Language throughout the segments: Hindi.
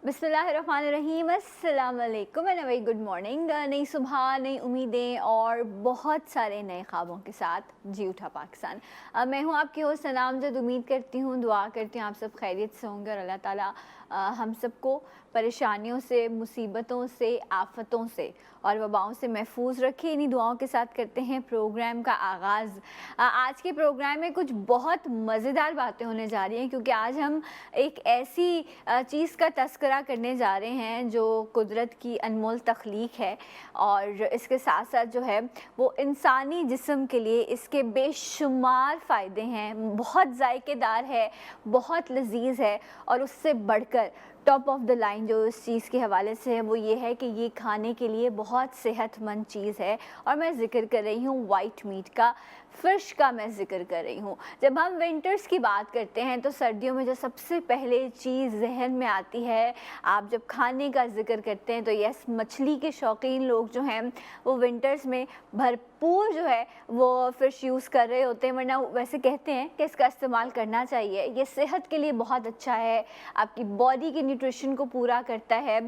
बिस्मिल्लाहिर्रहमानिर्रहीम, अस्सलाम वालेकुम एंड वेरी गुड मॉर्निंग। नई सुबह, नई उम्मीदें और बहुत सारे नए ख्वाबों के साथ जी उठा पाकिस्तान। मैं हूँ आपकी होस्ट सनाम जद। उम्मीद करती हूँ, दुआ करती हूँ आप सब खैरियत से होंगे और अल्लाह ताला हम सबको परेशानियों से, मुसीबतों से, आफतों से और वबाओं से महफूज रखे। इन्हीं दुआओं के साथ करते हैं प्रोग्राम का आगाज़। आज के प्रोग्राम में कुछ बहुत मज़ेदार बातें होने जा रही हैं, क्योंकि आज हम एक ऐसी चीज़ का तस्करा करने जा रहे हैं जो कुदरत की अनमोल तख्लीक है और इसके साथ साथ जो है वो इंसानी जिस्म के लिए इसके बेशुमार फ़ायदे हैं। बहुत जायकेदार है, बहुत लजीज है और उससे बढ़कर टॉप ऑफ द लाइन जो इस चीज़ के हवाले से है वो ये है कि ये खाने के लिए बहुत सेहतमंद चीज़ है। और मैं ज़िक्र कर रही हूँ वाइट मीट का, फ़िश का मैं ज़िक्र कर रही हूँ। जब हम विंटर्स की बात करते हैं तो सर्दियों में जो सबसे पहले चीज़ जहन में आती है, आप जब खाने का ज़िक्र करते हैं तो यस, मछली के शौकीन लोग जो हैं वो विंटर्स में भरपूर जो है वो फ़िश यूज़ कर रहे होते हैं। वरना वैसे कहते हैं कि इसका इस्तेमाल करना चाहिए, ये सेहत के लिए बहुत अच्छा है, आपकी बॉडी के न्यूट्रिशन को पूरा करता है।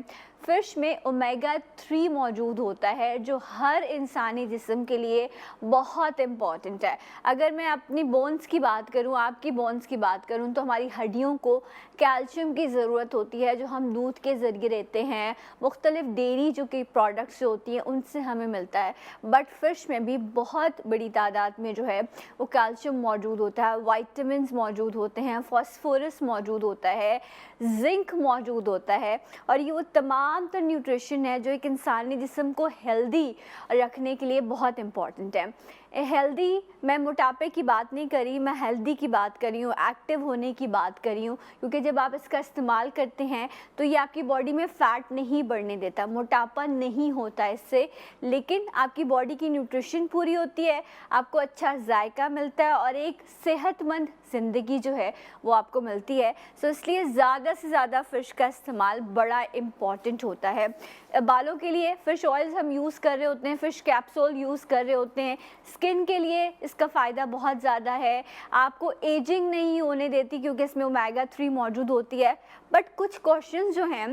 फ़िश में ओमेगा 3 मौजूद होता है जो हर इंसानी जिस्म के लिए बहुत इम्पॉर्टेंट है। अगर मैं अपनी बोन्स की बात करूं, आपकी बोन्स की बात करूं, तो हमारी हड्डियों को कैल्शियम की ज़रूरत होती है जो हम दूध के ज़रिए लेते हैं, मुख्तलिफ डेयरी जो कि प्रोडक्ट्स जो होती हैं उनसे हमें मिलता है। बट फ़िश में भी बहुत बड़ी तादाद में जो है वो कैल्शियम मौजूद होता है, वाइटामिन्स मौजूद होते हैं, फॉस्फोरस मौजूद होता है, जिंक मौजूद होता है और ये वो तमाम तर न्यूट्रिशन है जो एक इंसानी जिस्म को हेल्दी रखने के लिए बहुत इम्पॉर्टेंट है। हेल्दी, मैं मोटापे की बात नहीं करी, मैं हेल्दी की बात करी हूँ, एक्टिव होने की बात करी हूँ। क्योंकि जब आप इसका इस्तेमाल करते हैं तो ये आपकी बॉडी में फ़ैट नहीं बढ़ने देता, मोटापा नहीं होता इससे, लेकिन आपकी बॉडी की न्यूट्रिशन पूरी होती है, आपको अच्छा जायका मिलता है और एक सेहतमंद ज़िंदगी जो है वो आपको मिलती है। सो इसलिए ज़्यादा से ज़्यादा फ़िश का इस्तेमाल बड़ा इम्पॉर्टेंट होता है। बालों के लिए फ़िश ऑयल्स हम यूज़ कर रहे होते हैं, फ़िश कैप्सूल यूज़ कर रहे होते हैं। स्किन के लिए इसका फ़ायदा बहुत ज़्यादा है, आपको एजिंग नहीं होने देती क्योंकि इसमें ओमेगा 3 मौजूद होती है। बट कुछ क्वेश्चंस जो हैं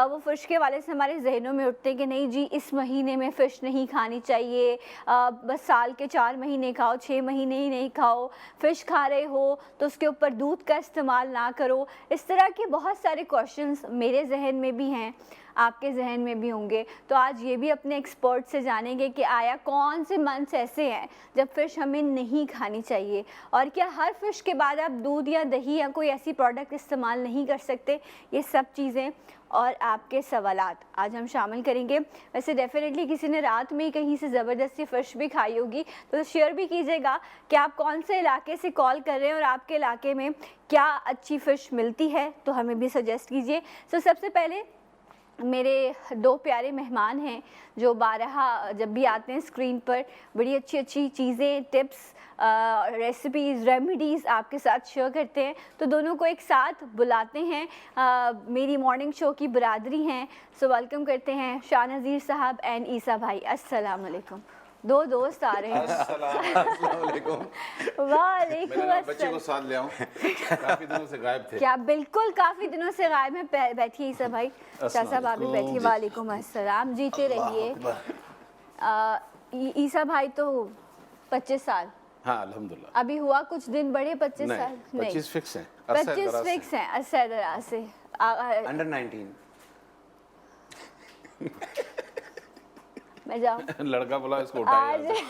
वो फ़िश के वाले से हमारे जहनों में उठते हैं कि नहीं जी, इस महीने में फ़िश नहीं खानी चाहिए, बस साल के 4 महीने खाओ, 6 महीने ही नहीं खाओ, फ़िश खा रहे हो तो उसके ऊपर दूध का इस्तेमाल ना करो। इस तरह के बहुत सारे क्वेश्चंस मेरे जहन में भी हैं, आपके जहन में भी होंगे। तो आज ये भी अपने एक्सपर्ट से जानेंगे कि आया कौन से मंथ्स ऐसे हैं जब फ़िश हमें नहीं खानी चाहिए और क्या हर फ़िश के बाद आप दूध या दही या कोई ऐसी प्रोडक्ट इस्तेमाल नहीं कर सकते। ये सब चीज़ें और आपके सवालात आज हम शामिल करेंगे। वैसे डेफिनेटली किसी ने रात में ही कहीं से ज़बरदस्ती फ़िश भी खाई होगी, तो शेयर भी कीजिएगा कि आप कौन से इलाके से कॉल कर रहे हैं और आपके इलाके में क्या अच्छी फ़िश मिलती है, तो हमें भी सजेस्ट कीजिए। तो सबसे पहले मेरे दो प्यारे मेहमान हैं जो बारहा जब भी आते हैं स्क्रीन पर बड़ी अच्छी अच्छी चीज़ें, टिप्स, रेसिपीज़, रेमेडीज़ आपके साथ शेयर करते हैं। तो दोनों को एक साथ बुलाते हैं, मेरी मॉर्निंग शो की बरादरी हैं। सो वेलकम करते हैं शाह नज़ीर साहब एंड ईसा भाई। अस्सलाम वालेकुम। दो दोस्त आ रहे हैं। अस्सलामुअलैकुम। वालेकुम बच्चे को साथ ले आऊं, काफी दिनों से गायब थे। क्या बिल्कुल काफ़ी दिनों से गायब हैं। बैठिए ईसा भाई, शाह साहब आप भी बैठिए। वालेकुम अस्सलाम, जीते रहिए। ईसा भाई तो 25 साल। हाँ अल्हम्दुलिल्लाह। अभी हुआ कुछ दिन बड़े 25 साल नहीं, 25 फिक्स हैं। 25 फिक्स हैं। अरसा दराज से अंडर 19 मैं जाऊँ लड़का बोला इसको आज उठाइए।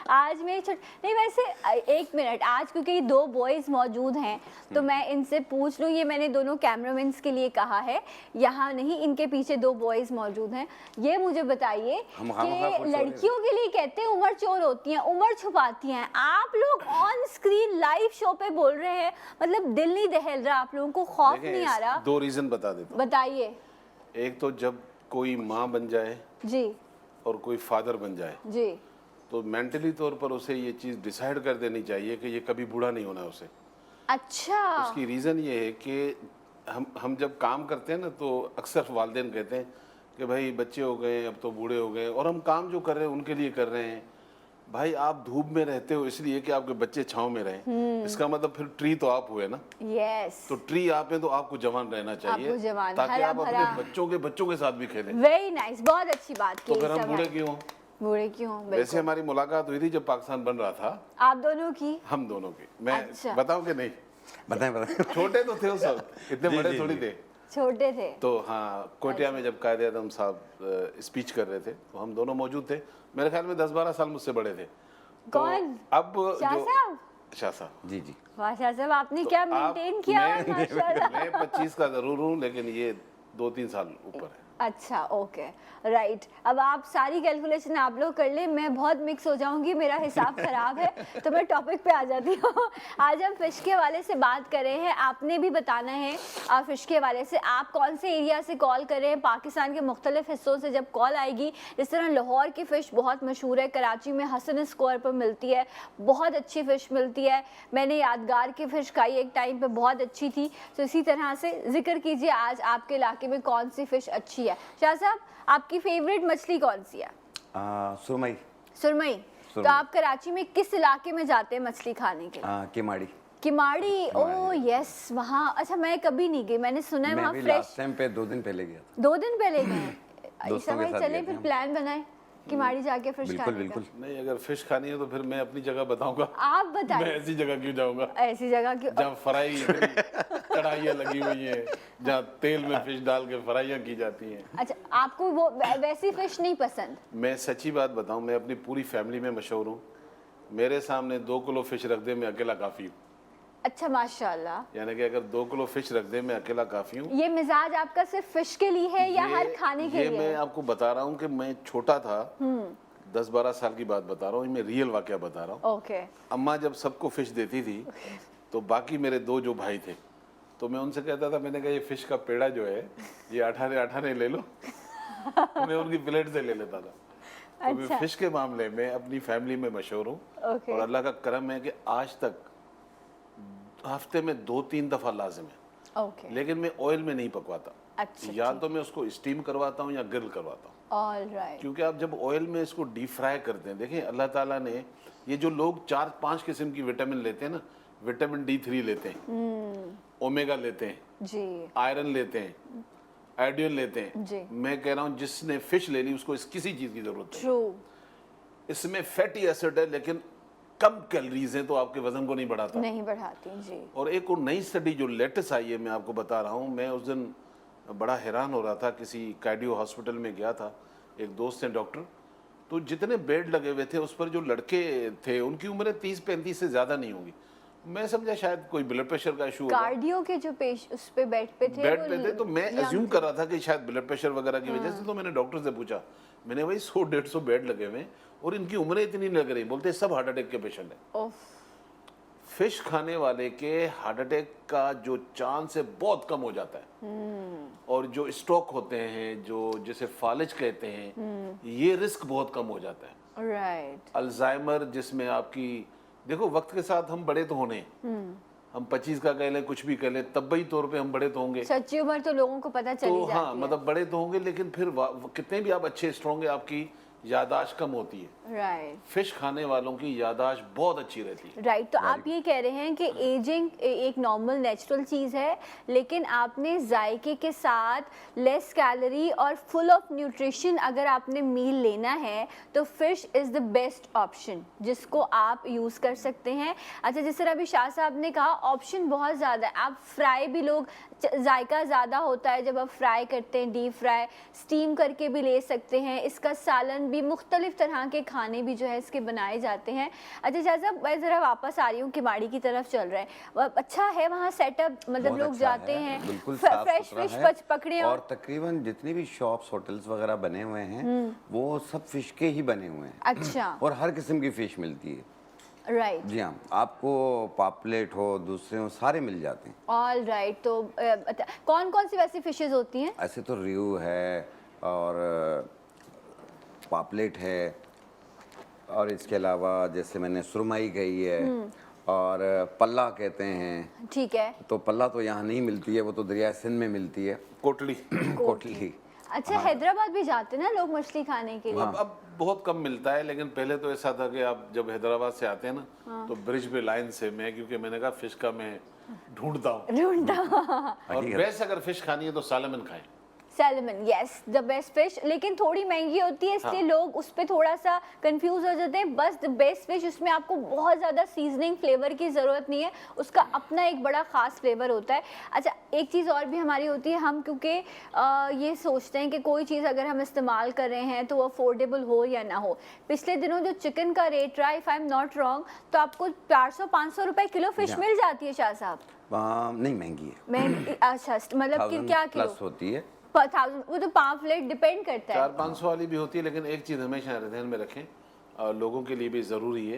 आज मैं नहीं, वैसे एक मिनट, आज क्योंकि दो बॉयज़ मौजूद हैं तो मैं इनसे पूछ लूँ। ये मैंने दोनों कैमरामैन्स के लिए कहा है, यहाँ नहीं, इनके पीछे दो बॉयज़ मौजूद हैं। ये मुझे बताइए कि लड़कियों के लिए कहते हैं उम्र चोर होती हैं, उम्र छुपाती हैं, आप लोग ऑन स्क्रीन लाइव शो पे बोल रहे हैं, मतलब दिल नहीं दहल रहा, आप लोगों को खौफ नहीं आ रहा? दो रीजन बता देता हूं। बताइए। एक तो जब कोई माँ बन जाए जी और कोई फादर बन जाए जी, तो मेंटली तौर पर उसे ये चीज़ डिसाइड कर देनी चाहिए कि ये कभी बूढ़ा नहीं होना उसे। अच्छा। उसकी रीज़न ये है कि हम जब काम करते हैं ना तो अक्सर वालिदैन कहते हैं कि भाई बच्चे हो गए, अब तो बूढ़े हो गए और हम काम जो कर रहे हैं उनके लिए कर रहे हैं, भाई आप धूप में रहते हो इसलिए कि आपके बच्चे छांव में रहें, इसका मतलब फिर ट्री तो आप हुए ना। यस, तो ट्री आप हैं तो आपको जवान रहना चाहिए, आपको जवान, ताकि हरा आप भरा। अपने बच्चों के साथ भी खेलें। वेरी नाइस, बहुत अच्छी बात की। तो फिर हम बूढ़े क्यों हों? बूढ़े क्यों हों? वैसे बिल्कुल। हमारी मुलाकात हुई थी जब पाकिस्तान बन रहा था, आप दोनों की? हम दोनों की। मैं अच्छा। बताऊं कि नहीं? बताएं। छोटे तो थे उस वक्त, इतने जी, बड़े जी, थोड़ी जी। थे। छोटे थे। तो हाँ, कोटिया में जब कायदे आज़म साहब स्पीच कर रहे थे तो हम दोनों मौजूद थे। मेरे ख्याल में 10-12 साल मुझसे बड़े थे। तो कौन? अब शाह जो साहब? शाह साहब। जी जी। वाह शाह साहब, आपने क्या आप- मेंटेन किया है, माशाल्लाह। मैं 25 का जरूर हूँ, लेकिन ये 2-3 साल ऊपर है। अच्छा, ओके, राइट। अब आप सारी कैलकुलेशन आप लोग कर लें, मैं बहुत मिक्स हो जाऊंगी, मेरा हिसाब खराब है। तो मैं टॉपिक पे आ जाती हूँ। आज हम फिश के हवाले से बात कर रहे हैं। आपने भी बताना है फिश के हवाले से आप कौन से एरिया से कॉल कर रहे हैं। पाकिस्तान के मुख्तलिफ हिस्सों से जब कॉल आएगी, जिस तरह लाहौर की फ़िश बहुत मशहूर है, कराची में हसन स्क्वायर पर मिलती है, बहुत अच्छी फ़िश मिलती है। मैंने यादगार की फ़िश खाई एक टाइम पे, बहुत अच्छी थी। तो इसी तरह से जिक्र कीजिए आज आपके इलाके में कौन सी फ़िश अच्छी है। शाह साहब, आपकी फेवरेट मछली कौन सी है? सुरमई। सुरमई। तो आप कराची में किस इलाके में जाते हैं मछली खाने के लिए? किमाड़ी। किमाड़ी, ओ यस, वहाँ। अच्छा, मैं कभी नहीं गई, मैंने सुना है मैं वहाँ भी फ्रेश। लास्ट टाइम पे 2 दिन पहले गया था। 2 दिन पहले गए? दोस्तों के साथ चले गए थे फिर हम। प्लान बनाए किमाड़ी जाके फिश बिल्कुल खाने बिल्कुल। का। नहीं, अगर फिश खानी है तो फिर मैं अपनी जगह बताऊंगा। आप मैं बताइए, ऐसी जगह क्यों जाऊंगा ऐसी जगह क्यों? जहाँ फ्राई कढ़ाइयाँ लगी हुई हैं, जहाँ तेल में फिश डाल के फ्राइयाँ की जाती हैं। अच्छा, आपको वो वैसी फिश नहीं पसंद? मैं सच्ची बात बताऊं, मैं अपनी पूरी फैमिली में मशहूर हूँ। मेरे सामने 2 किलो फिश रख दे, मैं अकेला काफ़ी हूँ। अच्छा, माशाल्लाह। यानी कि अगर 2 किलो फिश रख दे, मैं अकेला काफ़ी हूँ। ये मिजाज आपका सिर्फ फिश के लिए है या हर खाने के ये लिए मैं है? आपको बता रहा हूँ कि मैं छोटा था, 10-12 साल की बात बता रहा हूँ, मैं रियल वाकया बता रहा हूँ। ओके। अम्मा जब सबको फिश देती थी तो बाकी मेरे 2 जो भाई थे, तो मैं उनसे कहता था, मैंने कहा ये फिश का पेड़ा जो है ये 18 ले लो। मैं उनकी प्लेट से ले लेता था। तो मैं अच्छा। फिश के मामले में अपनी फैमिली में मशहूर हूँ। ओके। और अल्लाह का करम है कि आज तक हफ्ते में 2-3 दफ़ा लाजिम है। ओके, लेकिन मैं ऑयल में नहीं पकवाता। अच्छा, या तो मैं उसको स्टीम करवाता हूँ या ग्रिल करवाता हूँ। All right. क्योंकि आप जब ऑयल में इसको डीप फ्राई करते हैं, देखें अल्लाह ताला ने ये जो लोग 4-5 किस्म की विटामिन लेते हैं ना, विटामिन D3 लेते हैं, ओमेगा लेते हैं, जी आयरन लेते हैं, आयोडीन लेते हैं। जी। मैं कह रहा हूँ जिसने फिश ले ली उसको इस किसी चीज़ की ज़रूरत है। ट्रू। इसमें फैटी एसिड है लेकिन कम कैलोरीज हैं, तो आपके वजन को नहीं बढ़ाता। नहीं बढ़ाती जी। और एक और नई स्टडी जो लेटेस्ट आई है, मैं आपको बता रहा हूँ। मैं उस दिन बड़ा हैरान हो रहा था, किसी कार्डियो हॉस्पिटल में गया था, एक दोस्त हैं डॉक्टर, तो जितने बेड लगे हुए थे उस पर जो लड़के थे उनकी उम्रें 30-35 से ज़्यादा नहीं होंगी। मैं समझा शायद कोई ब्लड प्रेशर का इशू होगा। कार्डियो के जो उस पे बेड पे थे, बेड वो पे थे, तो मैं young अज्यूम थे। कर रहा था कि शायद ब्लड प्रेशर वगैरह की वजह से। तो मैंने डॉक्टर से पूछा, मैंने भाई 100-150 बेड लगे हुए हैं और इनकी उम्रें इतनी लग रही, बोलते सब हार्ट अटैक के पेशेंट हैं। ओफ, फिश खाने वाले के हार्ट अटैक का जो चांस है बहुत कम हो जाता है। और जो स्ट्रोक होते हैं, जो जिसे फालिज कहते हैं, ये रिस्क बहुत कम हो जाता है। राइट। अल्जाइमर, जिसमें आपकी देखो वक्त के साथ हम बड़े तो होने, हम 25 का कह लें, कुछ भी कह लें, तब्बई तौर पे हम बड़े तो होंगे। सच्ची उम्र तो लोगों को पता चली तो जाती हाँ, है। मतलब बड़े तो होंगे, लेकिन फिर कितने भी आप अच्छे स्ट्रॉन्ग है, आपकी यादाश्त कम होती है। राइट फिश खाने वालों की यादाश्त बहुत अच्छी रहती है। राइट। तो आप ये कह रहे हैं कि एजिंग एक नॉर्मल नेचुरल चीज़ है, लेकिन आपने जायके के साथ लेस कैलोरी और फुल ऑफ न्यूट्रिशन अगर आपने मील लेना है तो fish is the best option जिसको आप यूज़ कर सकते हैं। अच्छा, जिस तरह अभी शाह साहब ने कहा, ऑप्शन बहुत ज़्यादा है। आप फ्राई भी, लोग जायका ज़्यादा होता है जब आप फ्राई करते हैं, डीप फ्राई, स्टीम करके भी ले सकते हैं। इसका सालन भी, मुख्तलिफ तरह के खाने भी जो है इसके बनाए जाते हैं। अच्छा शाह साहब, मैं ज़रा वापस आ रही हूँ, किमाड़ी की तरफ चल रहा है। अच्छा है वहाँ सेटअप, मतलब बहुत लोग अच्छा जाते है, हैं, बिल्कुल फ्रेश साफ-सुथरा फिश है। पकड़े और तकरीबन जितने भी शॉप्स, होटल्स वगैरह बने हुए हैं वो सब फिश के ही बने हुए हैं। अच्छा, और हर किस्म की फिश मिलती है। राइट। जी हाँ, आपको पापलेट हो, दूसरे हो, सारे मिल जाते हैं। All right. तो कौन कौन सी वैसी फिशेज होती हैं? ऐसे तो रियू है और पापलेट है, और इसके अलावा जैसे मैंने सुरमई कही है, और पल्ला कहते हैं। ठीक है। तो पल्ला तो यहाँ नहीं मिलती है, वो तो दरिया सिंध में मिलती है। कोटली। कोटली। अच्छा, हैदराबाद भी जाते हैं ना लोग मछली खाने के लिए? अब बहुत कम मिलता है, लेकिन पहले तो ऐसा था कि आप जब हैदराबाद से आते हैं ना तो ब्रिज पे लाइन से मैं, क्योंकि मैंने कहा फिश का मैं ढूंढता हूँ, ढूंढता और बेस्ट अगर फिश खानी है तो सालमन खाएं। Salmon, yes, the best fish, लेकिन थोड़ी महंगी होती है, इसलिए हाँ। लोग उस पर थोड़ा सा कंफ्यूज हो जाते हैं। बस द बेस्ट फिश, उसमें आपको बहुत ज़्यादा सीजनिंग फ्लेवर की ज़रूरत नहीं है, उसका अपना एक बड़ा ख़ास फ्लेवर होता है। अच्छा, एक चीज़ और भी हमारी होती है, हम क्योंकि ये सोचते हैं कि कोई चीज़ अगर हम इस्तेमाल कर रहे हैं तो वो अफोर्डेबल हो या ना हो। पिछले दिनों जो चिकन का रेट रहा, if I am not wrong, तो आपको 400-500 रुपए किलो फिश मिल जाती है शाह साहब। नहीं, महंगी है, मैं अच्छा, मतलब कि क्या किलो प्लस होती है, पर 1000, वो तो पाम्फलेट डिपेंड करता है। 400-500 वाली भी होती है, लेकिन एक चीज़ हमेशा ध्यान में रखें, और लोगों के लिए भी ज़रूरी है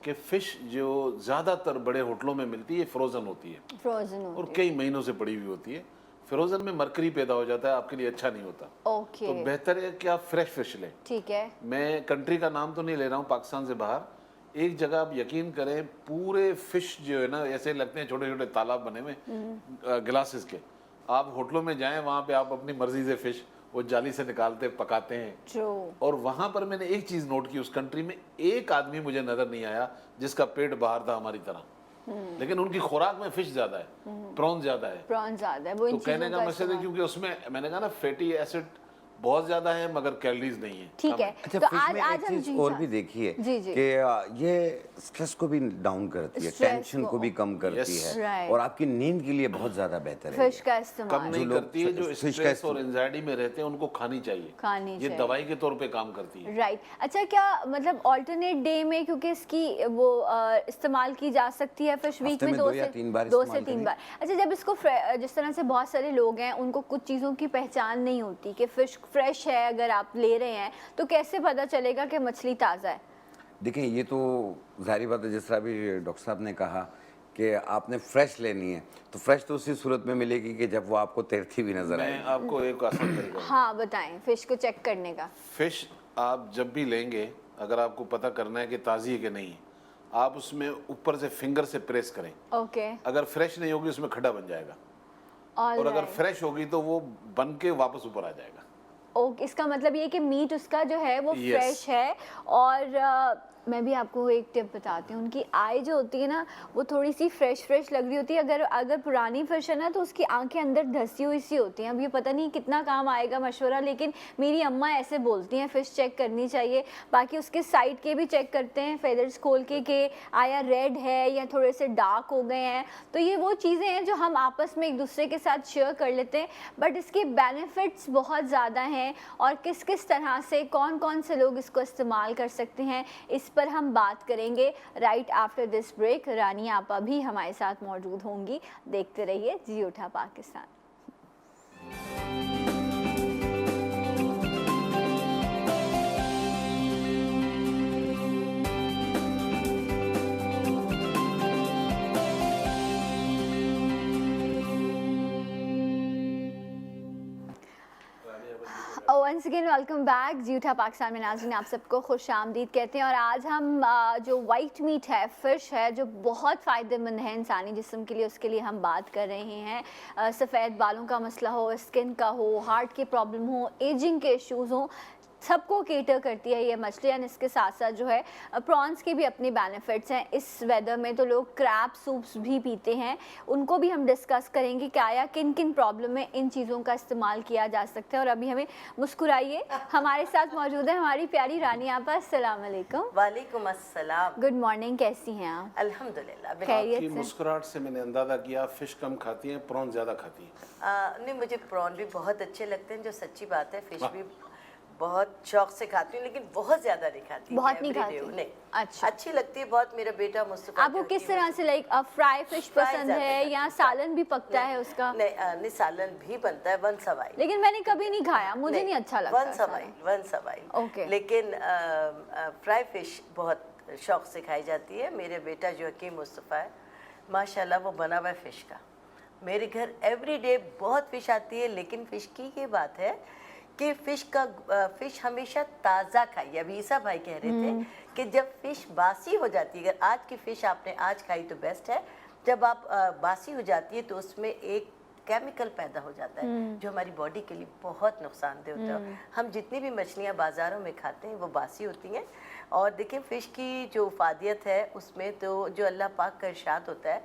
कि फ़िश जो ज़्यादातर बड़े होटलों में मिलती है फ्रोज़न होती है, फ्रोजन और होती कई महीनों से पड़ी हुई होती है। फ्रोज़न में मरकरी पैदा हो जाता है, आपके लिए अच्छा नहीं होता। है। ओके, तो बेहतर है कि आप फ्रेश फिश लें। ठीक है। मैं कंट्री का नाम तो नहीं ले रहा हूँ, पाकिस्तान से बाहर एक जगह आप यकीन करें, पूरे फिश जो है ना ऐसे लगते हैं छोटे छोटे तालाब बने हुए ग्लासेस के। आप होटलों में जाएं, वहाँ पे आप अपनी मर्जी से फिश वो जाली से निकालते पकाते हैं। ट्रू। और वहाँ पर मैंने एक चीज़ नोट की, उस कंट्री में एक आदमी मुझे नज़र नहीं आया जिसका पेट बाहर था हमारी तरह, लेकिन उनकी खुराक में फिश ज़्यादा है, प्रॉन ज़्यादा है। प्रॉन ज्यादा है, वो तो इन कहने चीजों का का मकसद है, इस्तेमाल। क्योंकि उसमें मैंने कहा ना फैटी एसिड बहुत ज़्यादा है मगर कैलोरीज नहीं है। ठीक है, अच्छा, तो फिश आज में आज एक हम चीज और भी देखिए जी, जी। कि ये स्ट्रेस को भी डाउन करती है, स्ट्रेस टेंशन को। को भी कम करती Yes. है, Right. और आपकी नींद के लिए बहुत ज्यादा बेहतर है फिश ये। का कम इस्तेमाल नहीं जो लोग करती है, जो फिश का स्ट्रेस और एंजाइटी में रहते हैं उनको खानी चाहिए। खानी ये चाहिए। दवाई के तौर पे काम करती है। राइट। अच्छा, क्या मतलब ऑल्टरनेट डे में, क्योंकि इसकी वो इस्तेमाल की जा सकती है फिश, वीक हफ्ते में में 2 या 3 बार 2 से इस्तेमाल 3 करिए। बार। अच्छा, जब इसको जिस तरह से बहुत सारे लोग हैं उनको कुछ चीज़ों की पहचान नहीं होती कि फिश फ्रेश है, अगर आप ले रहे हैं तो कैसे पता चलेगा कि मछली ताज़ा है? देखिए, ये तो जाहिर बात है, जिस तरह अभी डॉक्टर साहब ने कहा कि आपने फ्रेश लेनी है, तो फ्रेश तो उसी सूरत में मिलेगी कि जब वो आपको तैरती हुई नजर मैं आएगी। आपको एक आसान तरीका हाँ, बताएं फिश को चेक करने का। फिश आप जब भी लेंगे, अगर आपको पता करना है कि ताज़ी है कि नहीं, आप उसमें ऊपर से फिंगर से प्रेस करें। ओके, अगर फ्रेश नहीं होगी उसमें खड्डा बन जाएगा, और अगर ऑलराइट। फ्रेश होगी तो वो बन के वापस ऊपर आ जाएगा। ओके, इसका मतलब ये कि मीट उसका जो है वो Yes. फ्रेश है। और मैं भी आपको एक टिप बताती हूँ, उनकी आई जो होती है ना वो थोड़ी सी फ्रेश लग रही होती है। अगर पुरानी फिश है ना तो उसकी आंखें अंदर धसी हुई सी होती हैं। अब ये पता नहीं कितना काम आएगा मशवरा, लेकिन मेरी अम्मा ऐसे बोलती हैं फ़िश चेक करनी चाहिए। बाकी उसके साइड के भी चेक करते हैं फेदर्स खोल के कि आया रेड है या थोड़े से डार्क हो गए हैं। तो ये वो चीज़ें हैं जो हम आपस में एक दूसरे के साथ शेयर कर लेते हैं, बट इसके बेनिफिट्स बहुत ज़्यादा हैं, और किस किस तरह से कौन कौन से लोग इसको इस्तेमाल कर सकते हैं इस पर हम बात करेंगे राइट आफ्टर दिस ब्रेक। रानी आपा भी हमारे साथ मौजूद होंगी। देखते रहिए जी उठा Pakistan. Once again welcome back. जी उठा पाकिस्तान में नाज़रीन आप सबको खुश आमदीद कहते हैं। और आज हम जो वाइट मीट है, फ़िश है, जो बहुत फ़ायदेमंद है इंसानी जिस्म के लिए, उसके लिए हम बात कर रहे हैं। सफ़ेद बालों का मसला हो, स्किन का हो, हार्ट के प्रॉब्लम हो, एजिंग के इश्यूज़ हो, सबको केटर करती है ये मछली। एंड इसके साथ साथ जो है प्रॉन्स के भी अपने बेनिफिट्स हैं। इस वेदर में तो लोग क्रैब सूप्स भी पीते हैं, उनको भी हम डिस्कस करेंगे क्या या किन किन प्रॉब्लम में इन चीज़ों का इस्तेमाल किया जा सकता है। और अभी हमें मुस्कुराइए, हमारे साथ मौजूद है हमारी प्यारी रानी आपा। अस्सलाम वालेकुम। वालेकुम अस्सलाम। गुड मॉर्निंग, कैसी हैं आप? अल्हम्दुलिल्लाह। खैरियत आपकी से? मुस्कुराहट से मैंने अंदाजा किया फिश कम खाती हैं, प्रॉन ज़्यादा खाती हैं। नहीं, मुझे प्रॉन भी बहुत अच्छे लगते हैं, जो सच्ची बात है। फिश भी बहुत शौक से खाती हूँ, लेकिन बहुत ज़्यादा नहीं खाती। बहुत नहीं Every खाती? day नहीं। अच्छा। अच्छी लगती है बहुत। मेरा बेटा मुझसे आपको किस तरह से लाइक फ्राई फिश Fry पसंद ज़्यादा है करती या हूँ। सालन भी पकता है उसका? नहीं, सालन भी बनता है, वन सवाई। लेकिन मैंने कभी नहीं खाया, मुझे नहीं अच्छा लगता वन सवाई। Okay. लेकिन फ्राई फिश बहुत शौक से खाई जाती है। मेरे बेटा जो हकीम मुस्तफ़ा है, माशाल्लाह, वो बना हुआ है फ़िश का। मेरे घर एवरीडे बहुत फ़िश आती है, लेकिन फ़िश की ये बात है कि फ़िश हमेशा ताज़ा खाइए। अभी ईसा भाई कह रहे थे कि जब फ़िश बासी हो जाती है, अगर आज की फ़िश आपने आज खाई तो बेस्ट है। जब आप बासी हो जाती है तो उसमें एक केमिकल पैदा हो जाता है जो हमारी बॉडी के लिए बहुत नुकसानदेह होता है। हम जितनी भी मछलियाँ बाज़ारों में खाते हैं वो बासी होती हैं। और देखिए फ़िश की जो इफादियत है उसमें तो जो अल्लाह पाक का इरशाद होता है,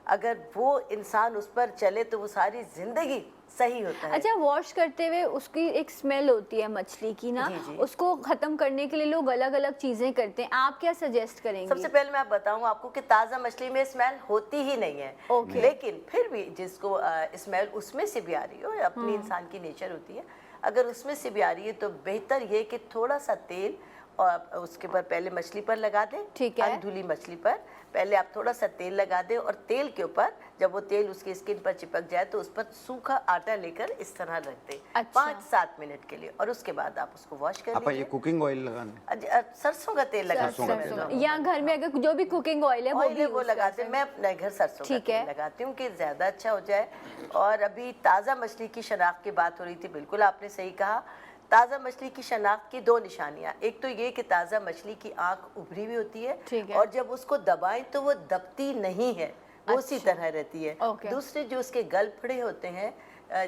अगर वो इंसान उस पर चले तो वो सारी ज़िंदगी सही होता है। अच्छा, वॉश करते हुए उसकी एक स्मेल होती है मछली की ना, जी, जी। उसको खत्म करने के लिए लोग अलग अलग चीजें करते हैं, आप क्या सजेस्ट करेंगे? सबसे पहले मैं बताऊं आपको कि ताज़ा मछली में स्मेल होती ही नहीं है। ओके। लेकिन फिर भी जिसको स्मेल उसमें से भी आ रही हो, अपनी इंसान की नेचर होती है, अगर उसमें से भी आ रही है तो बेहतर ये कि थोड़ा सा तेल और उसके ऊपर पहले मछली पर लगा दें। ठीक है। अनधुली मछली पर पहले आप थोड़ा सा तेल लगा दें और तेल के ऊपर जब वो तेल उसकी स्किन पर चिपक जाए तो उस पर सूखा आटा लेकर इस तरह रख दें। अच्छा। 5-7 मिनट के लिए, और उसके बाद आप उसको वॉश कर आप ये लीजिए। कुकिंग ऑयल लगाने सरसों का तेल लगा सरसों का तेल। या घर में अगर जो भी कुकिंग ऑयल है वो ऑयल भी है वो use कर लगाते सकते हैं। मैं अपने घर सरसों का ठीक है। तेल लगाती हूँ कि ज़्यादा अच्छा हो जाए। और अभी ताज़ा मछली की शनाख्त की बात हो रही थी, बिल्कुल आपने सही कहा। ताज़ा मछली की शनाख्त की 2 निशानियाँ, एक तो ये कि ताज़ा मछली की आँख उभरी हुई होती है, ठीक है। और जब उसको दबाएं तो वो दबती नहीं है, वो उसी अच्छा। तरह रहती है। ओके। दूसरे जो उसके गल फड़े होते हैं,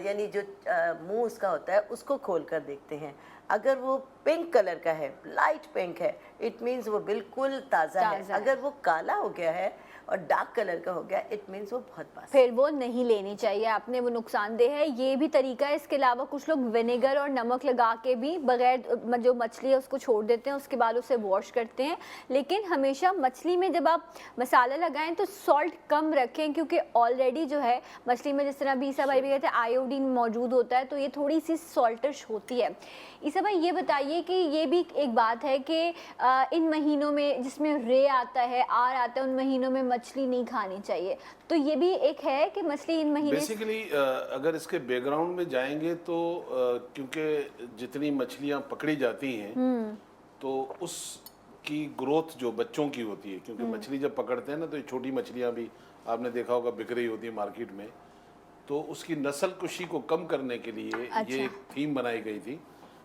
यानी जो मुंह उसका होता है, उसको खोल कर देखते हैं। अगर वो पिंक कलर का है, लाइट पिंक है, इट मीन्स वो बिल्कुल ताज़ा है। ताज़ा है। अगर वो काला हो गया है और डार्क कलर का हो गया, इट मीन्स वो बहुत बासी। फिर वो नहीं लेनी चाहिए आपने, वो नुकसानदेह है। ये भी तरीका है। इसके अलावा कुछ लोग विनेगर और नमक लगा के भी बगैर जो मछली है उसको छोड़ देते हैं, उसके बाद उसे वॉश करते हैं। लेकिन हमेशा मछली में जब आप मसाला लगाएं तो सॉल्ट कम रखें, क्योंकि ऑलरेडी जो है मछली में, जिस तरह अभी ईसा भाई भी कहते हैं, आयोडीन मौजूद होता है, तो ये थोड़ी सी सॉल्टिश होती है। ईसा भाई ये बताइए कि ये भी एक बात है कि इन महीनों में जिसमें रे आता है, आर आता है, उन महीनों में मछली नहीं खानी चाहिए, तो ये भी एक है कि मछली इन महीने बेसिकली अगर इसके बैकग्राउंड में जाएंगे तो क्योंकि जितनी मछलियां पकड़ी जाती हैं तो उसकी ग्रोथ जो बच्चों की होती है, क्योंकि मछली जब पकड़ते हैं ना तो ये छोटी मछलियां भी आपने देखा होगा बिक रही होती है मार्केट में, तो उसकी नस्ल कुशी को कम करने के लिए अच्छा। ये एक थीम बनाई गई थी।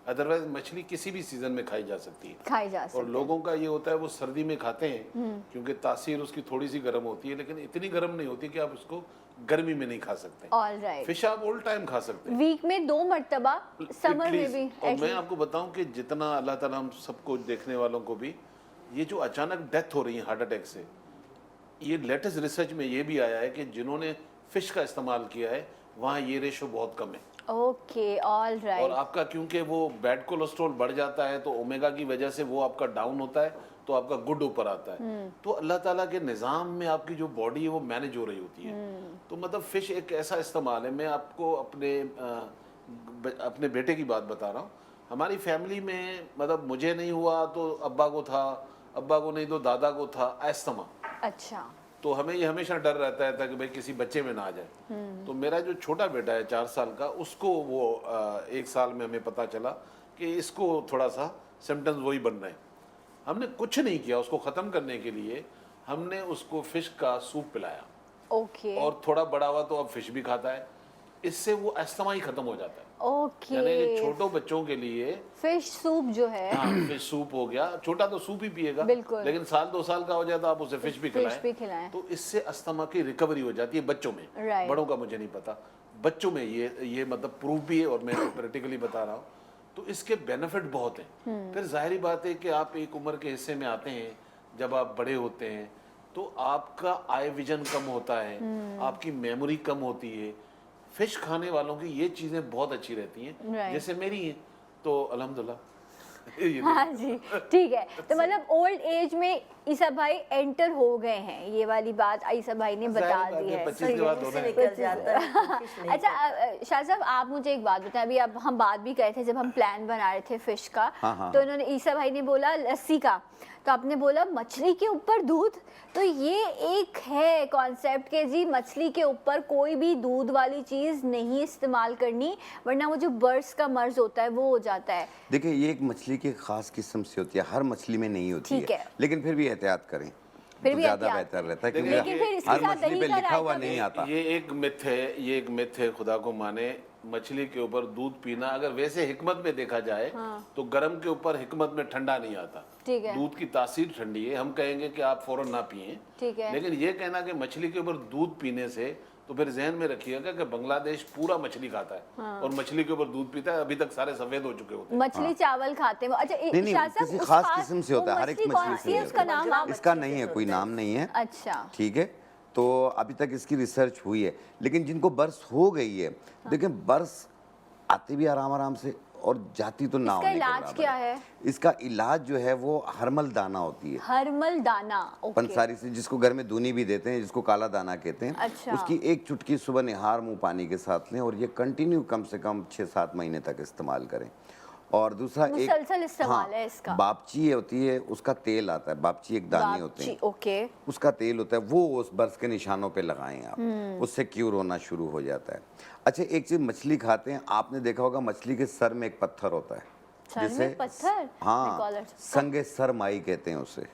अदरवाइज मछली किसी भी सीजन में खाई जा सकती है। खाई जा और सकती है। लोगों का ये होता है वो सर्दी में खाते हैं क्योंकि तासीर उसकी थोड़ी सी गर्म होती है, लेकिन इतनी गर्म नहीं होती कि आप उसको गर्मी में नहीं खा सकते। All right. फिश आप ऑल टाइम खा सकते हैं, वीक में 2 मर्तबा, समर में Please। भी। और मैं आपको बताऊं कि जितना अल्लाह ताला हम सबको, देखने वालों को भी, ये जो अचानक डेथ हो रही है हार्ट अटैक से, ये लेटेस्ट रिसर्च में ये भी आया है कि जिन्होंने फिश का इस्तेमाल किया है वहाँ ये रेशो बहुत कम है। ओके, ऑल और राइट। आपका क्योंकि वो बैड कोलेस्ट्रॉल बढ़ जाता है तो ओमेगा की वजह से वो आपका डाउन होता है, तो आपका गुड ऊपर आता है। तो अल्लाह ताला के निज़ाम में आपकी जो बॉडी है वो मैनेज हो रही होती है। तो मतलब फिश एक ऐसा इस्तेमाल है। मैं आपको अपने बेटे की बात बता रहा हूँ। हमारी फैमिली में मतलब मुझे नहीं हुआ तो अब्बा को था, अब्बा को नहीं तो दादा को था अस्थमा। अच्छा। तो हमें ये हमेशा डर रहता है कि भाई किसी बच्चे में ना आ जाए। तो मेरा जो छोटा बेटा है 4 साल का, उसको वो 1 साल में हमें पता चला कि इसको थोड़ा सा सिम्टम्स वही बन रहे हैं। हमने कुछ नहीं किया उसको ख़त्म करने के लिए, हमने उसको फिश का सूप पिलाया ओके। और थोड़ा बड़ा हुआ तो अब फिश भी खाता है। इससे वो अस्थमा ही खत्म हो जाता है। यानी कि ओके, छोटो बच्चों के लिए फिश सूप जो है, हाँ फिश सूप हो गया। छोटा तो सूप ही पिएगा, बिल्कुल। लेकिन 1-2 साल का हो जाए तो आप उसे फिश भी भी खिलाएं। खिलाएं। तो इससे अस्थमा की रिकवरी हो जाती है बच्चों में। Right। बड़ों का मुझे नहीं पता, बच्चों में ये मतलब प्रूफ भी है और मैं प्रैक्टिकली बता रहा हूँ। तो इसके बेनिफिट बहुत हैं। फिर जाहिर बात है कि आप एक उम्र के हिस्से में आते हैं, जब आप बड़े होते हैं तो आपका आई विजन कम होता है, आपकी मेमोरी कम होती है। फिश खाने वालों की ये चीज़ें बहुत अच्छी रहती हैं। Right। जैसे मेरी हैं तो अल्हम्दुलिल्लाह ये हाँ जी, ठीक है। तो मतलब ओल्ड एज में ईसा भाई एंटर हो गए हैं, ये वाली बात ईसा भाई ने बता जाहिर बात दी है, है। 25 के बाद मुंह होना से है। निकल जाता है तो फिश नहीं अच्छा शाह साहब, आप मुझे एक बात बताएं। अभी अब हम बात भी कर रहे थे जब हम प्लान बना रहे थे फिश का, तो इन्होंने, ईसा भाई ने बोला लस्सी का, तो आपने बोला मछली के ऊपर दूध। तो ये एक है कॉन्सेप्ट कि जी मछली के ऊपर कोई भी दूध वाली चीज़ नहीं इस्तेमाल करनी, वरना वो जो बर्ड्स का मर्ज होता है वो हो जाता है। देखिए ये एक मछली की खास किस्म से होती है, हर मछली में नहीं होती ठीक है। लेकिन फिर भी एहतियात करें फिर तो भी ज़्यादा एहतियात बेहतर रहता है, लेकिन क्योंकि फिर इसके हर साथ मछली दही पे का लिखा हुआ रायता नहीं आता। ये एक मिथ है, खुदा को माने। मछली के ऊपर दूध पीना, अगर वैसे हिकमत में देखा जाए तो गरम के ऊपर हिकमत में ठंडा नहीं आता। ठीक है। दूध की तासीर ठंडी है। हम कहेंगे कि आप फौरन ना पिएं, ठीक है। लेकिन ये कहना कि मछली के ऊपर दूध पीने से तो फिर जहन में रखिएगा कि बांग्लादेश पूरा मछली खाता है और मछली के ऊपर दूध पीता है, अभी तक सारे सफेद हो चुके होते हैं। मछली चावल खाते हैं। अच्छा नहीं नहीं, इरशाद साहब, किसी उस खास किस्म से वो होता है, हर एक मछली कौन मछली सी है, से उसका नाम आप इसका नहीं है, कोई नाम नहीं है। अच्छा ठीक है, तो अभी तक इसकी रिसर्च हुई है, लेकिन जिनको बर्स हो गई है, देखिए बर्स आती भी आराम आराम से और जाती तो ना इसका होने के इलाज बराबर क्या है? इसका इलाज जो है वो हरमल दाना होती है, हरमल दाना, ओके। पंसारी से, जिसको घर में दूनी भी देते हैं, जिसको काला दाना कहते हैं। अच्छा। उसकी एक चुटकी सुबह निहार मुंह पानी के साथ लें और ये कंटिन्यू कम से कम 6-7 महीने तक इस्तेमाल करें। और दूसरा एक मुसलसल इस्तेमाल है इसका। बापची होती है, उसका तेल आता है, बापची एक दाने होते हैं, ओके। उसका तेल होता है, वो उस बर्स के निशानों पे लगाएं आप, उससे क्यूर होना शुरू हो जाता है। अच्छा, एक चीज मछली खाते हैं, आपने देखा होगा मछली के सर में एक पत्थर होता है, सर में पत्थर? मैं हाँ, कॉलर संगे सरमाई कहते हैं उसे।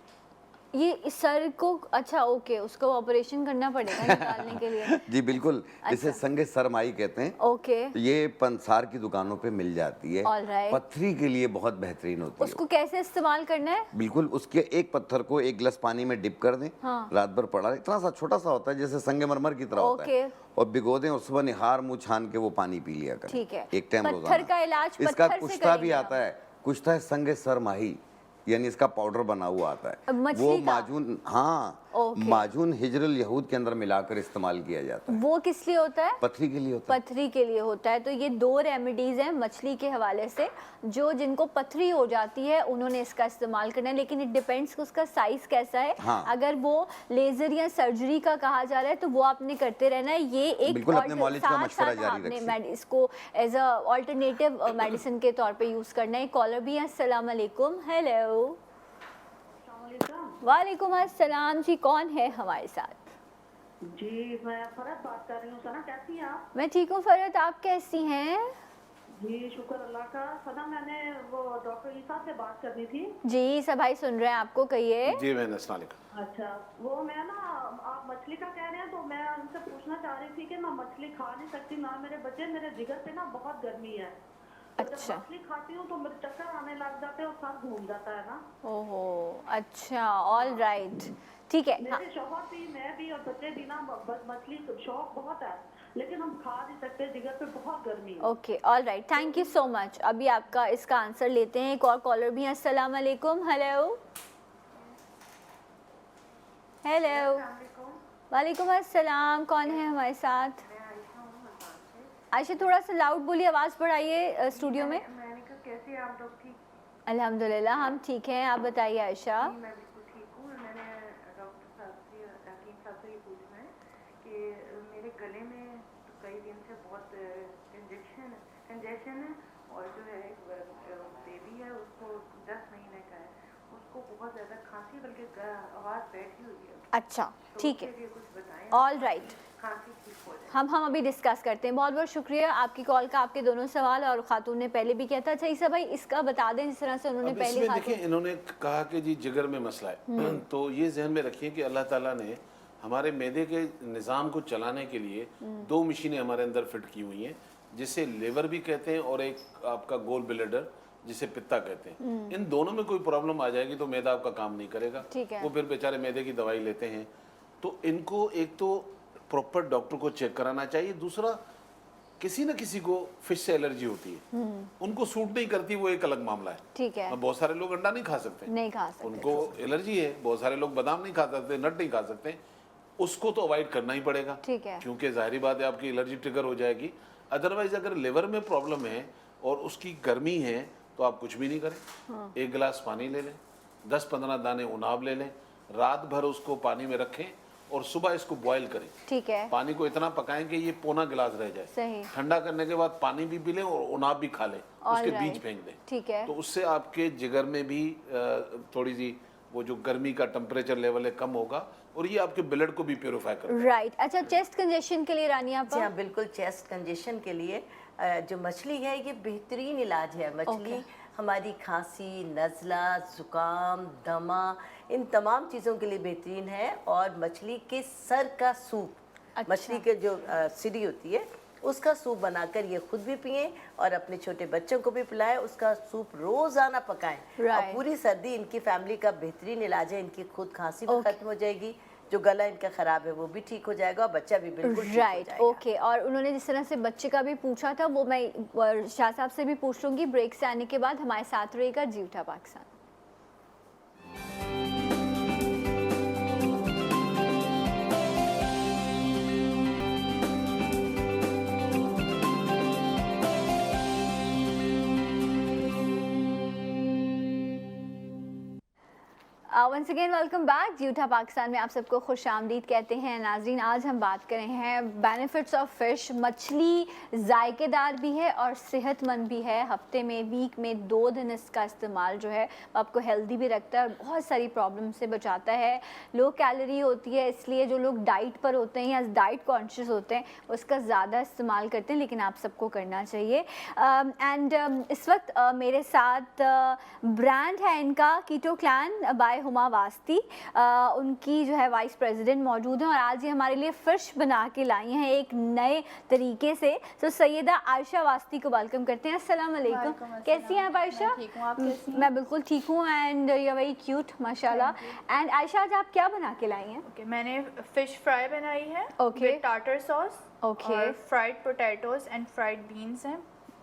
ये इस सर को, अच्छा ओके, उसको ऑपरेशन करना पड़ेगा निकालने के लिए। जी बिल्कुल, इसे अच्छा। संगे सरमाई कहते हैं। ओके, ये पंसार की दुकानों पे मिल जाती है। Alright. पथरी के लिए बहुत बेहतरीन होती है। उसको कैसे इस्तेमाल करना है? बिल्कुल, उसके एक पत्थर को एक गिलास पानी में डिप कर दें, हाँ। रात भर पड़ा रहे, इतना सा छोटा सा होता है जैसे संगमरमर की तरह होता है, ओके। और भिगो दें और सुबह निहार मुंह छान के वो पानी पी लिया करें। ठीक है। एक टाइम पत्थर रोजाना। का इलाज इसका पत्थर से कुश्ता भी करेंगे आता है, कुश्ता है संगे सरमाही, यानी इसका पाउडर बना हुआ आता है। मछली वो का? माजून, हाँ, ओके। माजून हिजरुल यहूद के अंदर मिलाकर इस्तेमाल किया जाता है। वो किस लिए होता है? पथरी के लिए होता है। पथरी के लिए होता है। तो ये 2 रेमेडीज हैं मछली के हवाले से, जो जिनको पथरी हो जाती है उन्होंने इसका इस्तेमाल करना है, लेकिन इट डिपेंड्स कि उसका साइज कैसा है। हाँ। अगर वो लेजर या सर्जरी का कहा जा रहा है तो वो आपने करते रहना है। ये एक बिल्कुल, अपने मौलिक का मशवरा जारी रखिए। इसको एज अ ऑल्टरनेटिव मेडिसिन के तौर पे यूज करना है। कॉलर भी है, अस्सलाम वालेकुम। हेलो। वालेकुम अस्सलाम जी, कौन है हमारे साथ? जी मैं फरहत बात कर रही हूँ। सना कैसी हैं आप? मैं ठीक हूँ फरहत, आप कैसी हैं? जी शुक्र अल्लाह का। सना मैंने वो डॉक्टर ईसा से बात करनी थी। जी सब भाई सुन रहे हैं आपको, कहिए। जी मैंने अस्सलाम वालेकुम। अच्छा, वो मैं ना, आप मछली का कह रहे हैं तो मैं उनसे पूछना चाह रही थी कि मैं मछली खा नहीं सकती ना मेरे बच्चे, मेरे जिगर पे ना बहुत गर्मी है। तो जब अच्छा। मछली खाती हूँ तो मेरे चक्कर आने लग जाते हैं और सर घूम जाता है ना। ओहो, अच्छा, ऑल राइट, ठीक है। हाँ, मेरे शौहर भी, मैं भी और बच्चे भी ना मछली शौक बहुत है, लेकिन हम खा नहीं सकते, जिगर पे बहुत गर्मी है। Okay, all right, thank you so much. अभी आपका इसका आंसर लेते हैं। एक और कॉलर भी है, अस्सलाम वालेकुम। हेलो। हेलो। वालेकुम अस्सलाम, कौन है हमारे साथ? आयशा, थोड़ा सा लाउड बोलिए, आवाज़ बढ़ाइए स्टूडियो में। मैंने कहा कैसे हैं आप लोग? ठीक? अल्हम्दुलिल्लाह हम ठीक हैं, आप बताइए आयशा। जी, मैं बिल्कुल ठीक हूँ। मैंने डॉक्टर साहब से, हकीम साहब से ये पूछना है कि मेरे गले में तो कई दिन से बहुत कंजेशन है, और जो है बेबी है उसको 10 महीने का है, उसको बहुत ज़्यादा खांसी, बल्कि आवाज़ बैठी हुई है। अच्छा, तो ठीक है, उसके लिए कुछ बताएं। ऑल राइट, खांसी ठीक हो जाए। हम अभी डिस्कस करते हैं। बहुत बहुत शुक्रिया आपकी कॉल का, आपके दोनों सवाल, और खातून ने पहले भी किया था। अच्छा ईसा भाई, इसका बता दें जिस तरह से उन्होंने अब पहले इसमें खातून। देखिए, इन्होंने कहा कि जी जिगर में मसला है, तो ये जहन में रखिए कि अल्लाह ताला ने हमारे मैदे के निज़ाम को चलाने के लिए 2 मशीनें हमारे अंदर फिट की हुई हैं, जिसे लेवर भी कहते हैं और एक आपका गोल ब्लेडर जिसे पित्ता कहते हैं। इन दोनों में कोई प्रॉब्लम आ जाएगी तो मैदा आपका काम नहीं करेगा, ठीक है। वो फिर बेचारे मैदे की दवाई लेते हैं। तो इनको एक तो प्रॉपर डॉक्टर को चेक कराना चाहिए, दूसरा किसी न किसी को फिश से एलर्जी होती है, उनको सूट नहीं करती, वो एक अलग मामला है। ठीक है, अब बहुत सारे लोग अंडा नहीं खा सकते, नहीं खा सकते, उनको एलर्जी है। बहुत सारे लोग बादाम नहीं खा सकते, नट नहीं खा सकते, उसको तो अवॉइड करना ही पड़ेगा, ठीक है। क्योंकि जाहिर बात है आपकी एलर्जी ट्रिगर हो जाएगी। अदरवाइज अगर लिवर में प्रॉब्लम है और उसकी गर्मी है तो आप कुछ भी नहीं करें। एक गिलास पानी ले लें, 10-15 दाने उनाब ले लें, रात भर उसको पानी में रखें और सुबह इसको बॉईल करें। ठीक है, पानी को इतना पकाएं कि ये पौना गिलास रह जाए। सही। ठंडा करने के बाद पानी भी पी लें और उनाब भी खा लें, उसके Alright. बीज फेंक दें। ठीक है, तो उससे आपके जिगर में भी थोड़ी सी वो जो गर्मी का टेम्परेचर लेवल है कम होगा, और ये आपके ब्लड को भी प्योरीफाई करेगा। राइट। अच्छा, चेस्ट कंजेशन के लिए रानिया जी हाँ, बिल्कुल। चेस्ट कंजेशन के लिए जो मछली है ये बेहतरीन इलाज है। मछली हमारी खांसी, नज़ला, ज़ुकाम, दमा, इन तमाम चीज़ों के लिए बेहतरीन है। और मछली के सर का सूप, अच्छा। मछली के जो सिरी होती है उसका सूप बनाकर ये खुद भी पिएं और अपने छोटे बच्चों को भी पिलाएं। उसका सूप रोज़ाना पकाएं और Right. पूरी सर्दी इनकी फैमिली का बेहतरीन इलाज है। इनकी खुद खांसी भी खत्म हो जाएगी, जो गला इनका ख़राब है वो भी ठीक हो जाएगा और बच्चा भी बिल्कुल ठीक हो राइट, जाएगा। ओके। और उन्होंने जिस तरह से बच्चे का भी पूछा था वो मैं शाह साहब से भी पूछ लूँगी ब्रेक से आने के बाद। हमारे साथ रहेगा जी उठा Pakistan. Once again welcome back. जी उठा पाकिस्तान में आप सबको खुश आमदीद कहते हैं। नाजरीन, आज हम बात कर रहे हैं बेनिफिट्स ऑफ फ़िश। मछली जायकेदार भी है और सेहतमंद भी है। हफ्ते में, वीक में 2 दिन इसका इस्तेमाल जो है आपको हेल्दी भी रखता है और बहुत सारी प्रॉब्लम से बचाता है। लो कैलोरी होती है, इसलिए जो लोग डाइट पर होते हैं या डाइट कॉन्शियस होते हैं उसका ज़्यादा इस्तेमाल करते हैं, लेकिन आप सबको करना चाहिए। एंड इस वक्त मेरे साथ ब्रांड है इनका कीटो क्लैन बाय हुमा वास्ती। उनकी जो है वाइस प्रेसिडेंट मौजूद हैं और आज ये हमारे लिए फ़िश बना के लाई हैं एक नए तरीके से। तो सैयदा आयशा वास्ती को वेलकम करते हैं। अस्सलाम वालेकुम। कैसी हैं आप आयशा? ठीक हूँ, आप कैसी हैं? मैं बिल्कुल ठीक हूँ and you are very cute माशाल्लाह। एंड आयशा, आज आप क्या बना के लाई हैं? ओके, मैंने फिश फ्राई बनाई है Okay. With tartar sauce Okay. और fried potatoes and fried beans हैं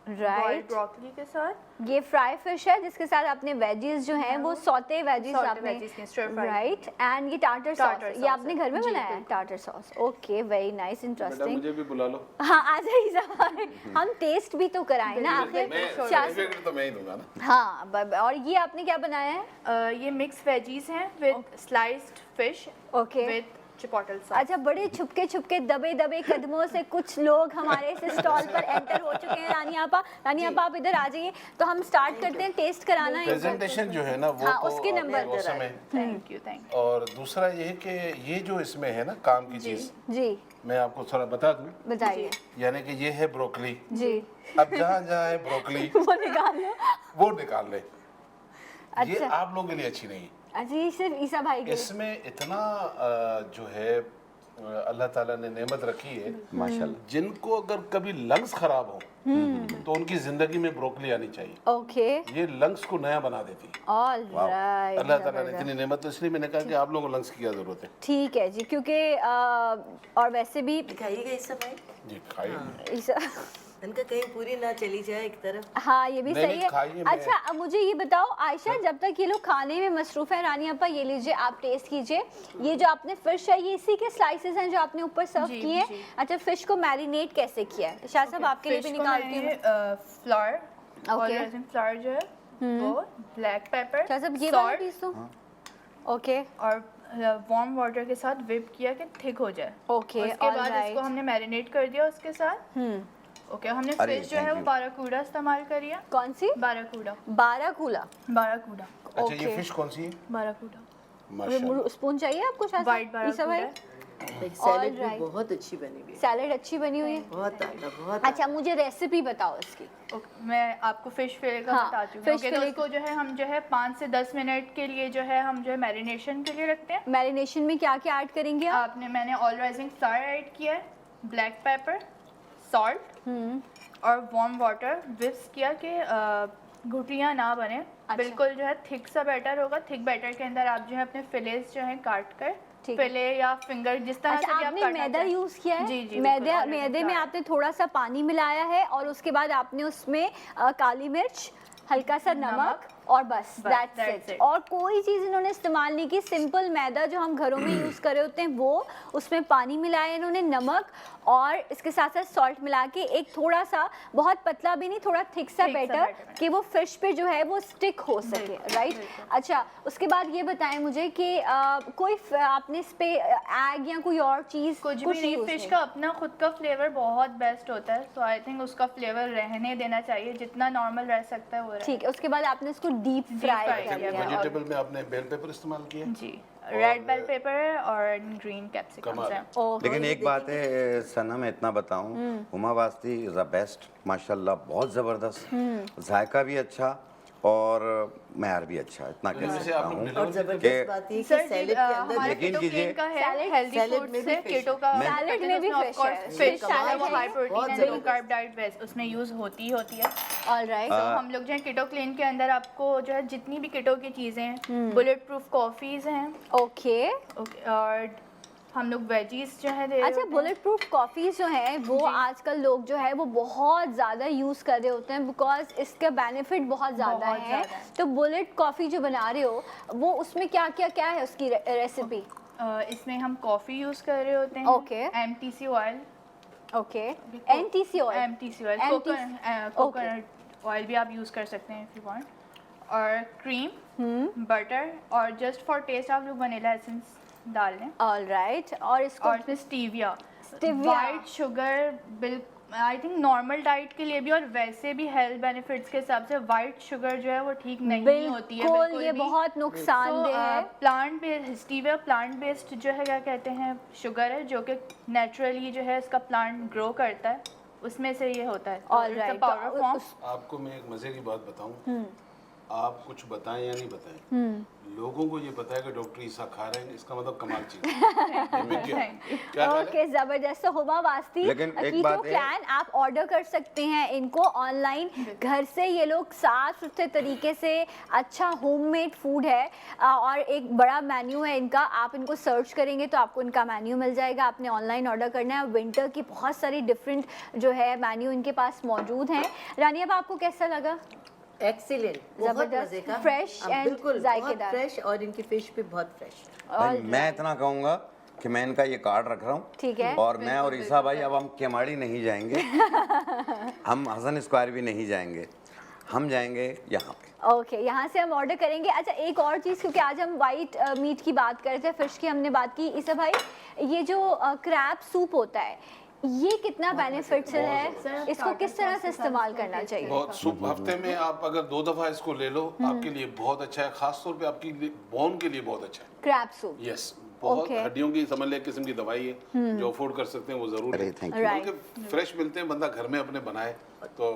राइट, ब्रोकली के साथ। ये फ्राई फिश है जिसके साथ आपने वेजीज जो हैं वो सौते वेजीज Sauté आपने, veggies के stir fry राइट। एंड ये टार्टर Tartar सॉस ये sauce आपने है। घर में जी, बनाया है? बिल्कुल। Tartar sauce, okay, very nice, बेटा इंटरेस्टिंग। मुझे भी बुला लो। हाँ, आ जाइए। हम टेस्ट भी तो कराएं ना आखिर। सर्टिफिकेट तो मैं ही दूंगा ना। हाँ, और ये आपने क्या बनाया है? ये मिक्स वेजीज हैं with sliced fish okay. With chipotle sauce. अच्छा, बड़े छुपके दबे कदमों से कुछ लोग हमारे इस स्टॉल पर एंटर हो चुके हैं। रानी आपा आप इधर आ जाइए। तो हम स्टार्ट करते हैं, टेस्ट कराना है। प्रेजेंटेशन जो है ना वो हाँ, तो उसके नंबर बहुत समय। Thank you. और दूसरा ये है कि ये जो इसमें है ना काम की चीज, जी, मैं आपको थोड़ा बता दूं, बताइए। यानी कि ये है ब्रोकली। जी, अब जहाँ जहाँ है ब्रोकली वो निकाल लो। वो निकाल ले। ये अच्छा। आप लोगों के लिए अच्छी नहीं। अच्छा, ये सिर्फ ईसा भाई के लिए। इसमें इतना जो है अल्लाह ताला ने नेमत रखी है, माशाल्लाह। जिनको अगर कभी लंग्स खराब हो तो उनकी जिंदगी में ब्रोकली आनी चाहिए। ओके, ये लंग्स को नया बना देती है। ऑल राइट, अल्लाह ताला ने इतनी नेमत, तो इसलिए मैंने कहा कि आप लोगों को लंग्स की क्या जरूरत है। ठीक है जी, क्योंकि और वैसे भी दिखाइएगा इस भाई, जी खाइए। ईसा, इनका कहीं पूरी ना चली जाए एक तरफ। हाँ, ये भी नहीं, सही है। खाइए, मैं- अच्छा, अब मुझे ये बताओ आयशा, जब तक ये लोग खाने में मसरूफ है, रानी अपा ये लीजिए, आप टेस्ट कीजिए। ये जो आपने फिश है, ये इसी के स्लाइसेस हैं जो आपने ऊपर सर्व जी, किए हैं। जी। अच्छा, फिश को मैरिनेट कैसे किया है? शाह साहब आपके लिए भी निकालती हूँ। Flower Okay. और फ्लावर जो है वो ब्लैक पेपर, शाह साहब ये वाला पीस दो। ओके और वार्म वाटर के साथ विप किया कि थिक हो जाए। ओके, उसके बाद इसको हमने मैरिनेट कर दिया उसके साथ। ओके, हमने अरे, फिश जो है thank वो you. बाराकूडा इस्तेमाल करिए। कौन सी? बाराकूडा बाराकूला। बाराकूडा अच्छा, ये Okay. फिश कौन सी है? बाराकूडा माशाल्लाह। स्पून चाहिए आपको शाह वाइट साहब? ईसा भाई, बाराकूडा। सैलेड भी Alright. बहुत अच्छी बनी हुई है, सैलेड अच्छी बनी हुई है। बहुत आला, बहुत अच्छा, मुझे रेसिपी बताओ इसकी। ओके, मैं आपको फिश फिले का हाँ, बताती हूँ। fish ओके, तो fillet उसको जो है हम जो है 5 से 10 मिनट के लिए जो है हम जो है मैरिनेशन के लिए रखते हैं। मैरिनेशन में क्या क्या ऐड करेंगे आप? मैंने ऑयल राइजिंग फ्लावर ऐड किया है, ब्लैक पेपर, सॉल्ट और वार्म वाटर विस्क किया कि घुटियाँ ना बने। अच्छा। बिल्कुल जो है थिक सा बैटर होगा। थिक बैटर के अंदर आप जो है अपने फिलेस जो है काट कर, ठीक है। फिले या फिंगर जिस तरह अच्छा, से भी आप आपने काटना मैदा चाहें। यूज किया है? जी जी, मैदे बिल्कुल, मैदे में already आपने थोड़ा सा पानी मिलाया है और उसके बाद आपने उसमें काली मिर्च, हल्का सा नमक और बस दैट्स that's इट। it. और कोई चीज़ इन्होंने इस्तेमाल नहीं की। सिंपल मैदा जो हम घरों में यूज़ कर रहे होते हैं वो, उसमें पानी मिलाया इन्होंने, नमक और इसके साथ साथ सॉल्ट मिला के एक थोड़ा सा, बहुत पतला भी नहीं, थोड़ा थिक सा बैटर बैटर कि वो फिश पे जो है वो स्टिक हो सके, राइट? अच्छा, उसके बाद ये बताएं मुझे कि कोई आपने इस पे एग या कोई और चीज़ कुछ भी नहीं। use फिश का अपना खुद का फ्लेवर बहुत बेस्ट होता है, तो आई थिंक उसका फ्लेवर रहने देना चाहिए, जितना नॉर्मल रह सकता है वो रहे। ठीक है। उसके बाद आपने इसको डीप फ्राई fry कर किया लिया। वेजिटेबल में आपने बेल पेपर इस्तेमाल किया? जी, रेड बेल पेपर है और ग्रीन कैप्सिकम्स कमाल। हैं। ओके, लेकिन एक बात है सना, मैं इतना बताऊं, हुमा वास्ती इज द बेस्ट माशाल्लाह, बहुत ज़बरदस्त, जायका भी अच्छा और मैार भी अच्छा, इतना कह वैसे सकता आप लोग हूँ। डिलीवर और भी करते जबरदस्त के- बात ये कि सर, सैलेड के अंदर हमारे यकीन keto कीजिए- clean का है, सैलेड- हेल्दी सैलेड फूड में से भी केटो fish का मैं- सैलेड में भी ऑफ fish कोर्स है। फिश सैलेड है वो है। हाई बहुत प्रोटीन है, लो जबरदस्त। कार्ब डाइट बेस उसमें यूज होती ही होती है। ऑलराइट। तो हम लोग जो है केटो क्लीन के अंदर आपको जो है जितनी भी केटो की चीज़ें हैं, बुलेट प्रूफ कॉफ़ीज़ हैं, ओके, ओके, और हम लोग वेजीज जो है दे रहे अच्छा, होते हैं। बुलेट प्रूफ कॉफ़ी जो है वो आजकल लोग जो है वो बहुत ज़्यादा यूज़ कर रहे होते हैं बिकॉज इसके बेनिफिट बहुत ज़्यादा बहुत हैं। ज़्यादा है। तो बुलेट कॉफ़ी जो बना रहे हो वो उसमें क्या क्या क्या है उसकी रेसिपी? इसमें हम कॉफ़ी यूज़ कर रहे होते हैं। Okay. MTC oil, okay, NTC oil, MTC oil, MTC coconut oil भी आप यूज़ कर सकते हैं इफ यू वांट, और क्रीम, बटर, और जस्ट फॉर टेस्ट आप लोग वनीला एसेंस डाल लें, ऑल राइट। और इसको और इसमें stevia, Stevia। White sugar I think normal diet के लिए भी और वैसे भी हेल्थ बेनिफिट्स के हिसाब से वाइट शुगर जो है वो ठीक नहीं होती है बिल्कुल, ये भी। बहुत नुकसानदेह है। Plant based stevia plant based जो है क्या कहते हैं शुगर है जो कि नेचुरली जो है इसका प्लांट ग्रो करता है, उसमें से ये होता है। All right, पाउडर तो फॉर्म। आपको मैं एक मजे की बात बताऊं, आप कुछ बताएं या नहीं बताएं, लोगों को ये पता है कि डॉक्टर ईसा खा रहे हैं, इसका मतलब कमाल चीज है। क्या हाल है? ओके, जबरदस्त। तो हुमा वास्ती लेकिन एक कीटो बात है- क्लैन आप ऑर्डर कर सकते हैं इनको ऑनलाइन घर से। ये लोग साफ सुथरे तरीके से अच्छा होममेड फूड है और एक बड़ा मेन्यू है इनका। आप इनको सर्च करेंगे तो आपको इनका मेन्यू मिल जाएगा। आपने ऑनलाइन ऑर्डर करना है। विंटर की बहुत सारी डिफरेंट जो है मेन्यू इनके पास मौजूद हैं। रानी, अब आपको कैसा लगा? एक्सीलेंट, बहुत जबरदस्त, मजे का, fresh and बिल्कुल बहुत जायकेदार। फ्रेश, और इनकी फिश भी बहुत फ्रेश। भाई, मैं इतना कहूँगा कि मैं इनका ये कार्ड रख रहा हूँ, ठीक है। और मैं और ईसा भाई अब हम केमाड़ी नहीं जाएंगे, हम हसन स्क्वायर भी नहीं जाएंगे, हम जाएंगे यहाँ पे। ओके, यहाँ से हम ऑर्डर करेंगे। अच्छा, एक और चीज़, क्योंकि आज हम वाइट मीट की बात कर रहे थे, फिश की हमने बात की। ईसा भाई, ये जो क्रैब सूप होता है ये कितना बेनिफिशियल है? इसको किस तरह से इस्तेमाल करना चाहिए? बहुत सूप हफ्ते में आप अगर 2 दफा इसको ले लो आपके लिए बहुत अच्छा है, खास तौर पे आपकी बोन के लिए बहुत अच्छा है। क्रैब सूप, यस, बहुत Okay. हड्डियों की समझ ले किस्म की दवाई है, जो अफोर्ड कर सकते हैं वो जरूर अरे है। Thank Right. बल्कि फ्रेश मिलते हैं, बंदा घर में अपने बनाए तो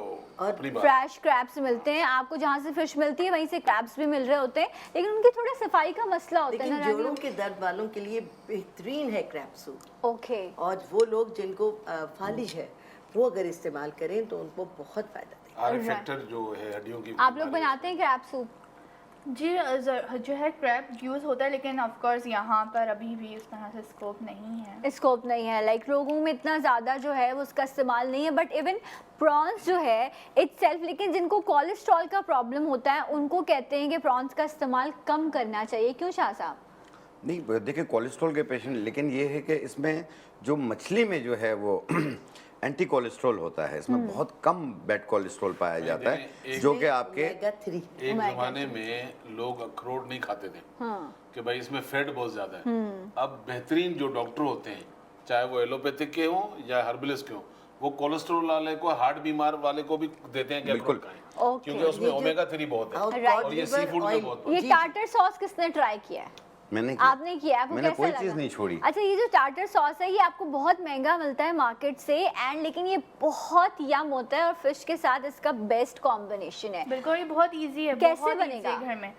अपनी बात। फ्रेश क्रैब्स मिलते हैं आपको। जहाँ से फिश मिलती है वहीं से क्रैब्स भी मिल रहे होते हैं, लेकिन उनकी थोड़ा सफाई का मसला होता है लेकिन ना जोड़ों रानी? के दर्द वालों के लिए बेहतरीन है क्रैब सूप, ओके, और वो लोग जिनको फालिज है वो अगर इस्तेमाल करें तो उनको बहुत फायदा देगा। आर फैक्टर जो है हड्डियों की आप लोग बीमारी बनाते हैं क्रैब सूप? जी जो है क्रैब यूज़ होता है, लेकिन ऑफ कोर्स यहाँ पर अभी भी इस तरह से स्कोप नहीं है। स्कोप नहीं है, लाइक लोगों में इतना ज़्यादा जो है वो उसका इस्तेमाल नहीं है। बट इवन प्रॉन्स जो है इटसेल्फ, लेकिन जिनको कोलेस्ट्रॉल का प्रॉब्लम होता है उनको कहते हैं कि प्रॉन्स का इस्तेमाल कम करना चाहिए। क्यों शाह साहब? नहीं, देखिए कोलेस्ट्रॉल के पेशेंट, लेकिन ये है कि इसमें जो मछली में जो है वो एंटी कोलेस्ट्रॉल होता है, इसमें बहुत कम बैड कोलेस्ट्रॉल पाया जाता है, जो कि आपके ओमेगा 3 एक जमाने में लोग अखरोट नहीं खाते थे कि भाई इसमें फैट बहुत ज्यादा है। अब बेहतरीन जो डॉक्टर होते हैं, चाहे वो एलोपैथिक के हों या हर्बलिस्ट के हों, वो कोलेस्ट्रॉल वाले को, हार्ट बीमार वाले को भी देते हैं कि बिल्कुल। अखरोट खाएं, ओके, क्योंकि उसमें ओमेगा 3 बहुत है Right. और ये सी फूड में बहुत ये पाते टार्टर सॉस किसने ट्राई किया है? मैंने किया। आपने किया? आपको मैंने कैसा कोई लगा? चीज़ नहीं छोड़ी। अच्छा, ये जो टार्टर सॉस है ये आपको बहुत महंगा मिलता है मार्केट से, एंड लेकिन ये बहुत यम होता है और फिश के साथ इसका बेस्ट कॉम्बिनेशन है। बिल्कुल, ये बहुत इजी है। कैसे बहुत बनेगा? easy है घर में।